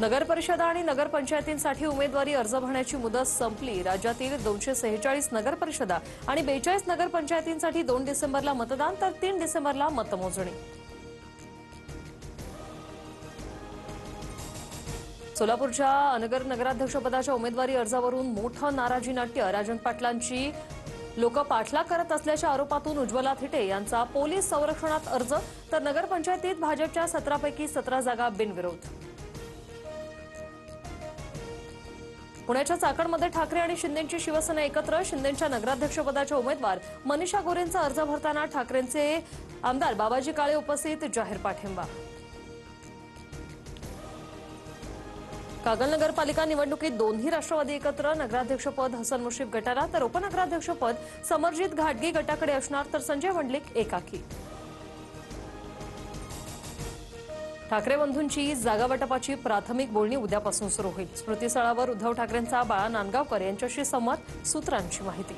नगर परिषदा आणि नगर पंचायतींसाठी उमेदवारी अर्ज भरण्याची मुदत संपली। राज्यातील 246 नगर परिषदा आणि 42 नगर पंचायतींसाठी 2 डिसेंबरला मतदान तर 3 डिसेंबरला मतमोजणी। सोलापूरच्या अनगर नगराध्यक्षपदाच्या उमेदवारी अर्जावरून मोठं नाराजी नाट्य। राजन पाटलांची लोक पाठलाग करत असल्याच्या आरोपातून उज्ज्वला थिटे यांचा पोलीस संरक्षणात अर्ज तर नगरपंचायतीत भाजपच्या 17 पैकी 17 जागा बिनविरोध। पुण्याच्या चाकणमध्ये ठाकरे आणि शिंदेंची शिवसेना एकत्र। शिंदेंच्या नगराध्यक्षपदाच्या उमेदवार मनीषा गोरेंचा अर्ज भरताना ठाकरेंचे आमदार बाबाजी काळे उपस्थित, जाहीर पाठिंबा। कागल नगरपालिका निवडणुकीत दोन्ही राष्ट्रवादी एकत्र। नगराध्यक्षपद हसन मुश्रीफ गटाला तर उपनगराध्यक्षपद समरजित घाटगी गटाकडे असणार तर संजय वंडलिक एकाकी। ठाकरे बंधूंची जागा वाटपाची प्राथमिक बोलणी उद्यापासून सुरू होईल। स्मृतिस्थळावर उद्धव ठाकरेंचा बाळा नांदगावकर यांच्याशी संवाद, सूत्रांची माहिती।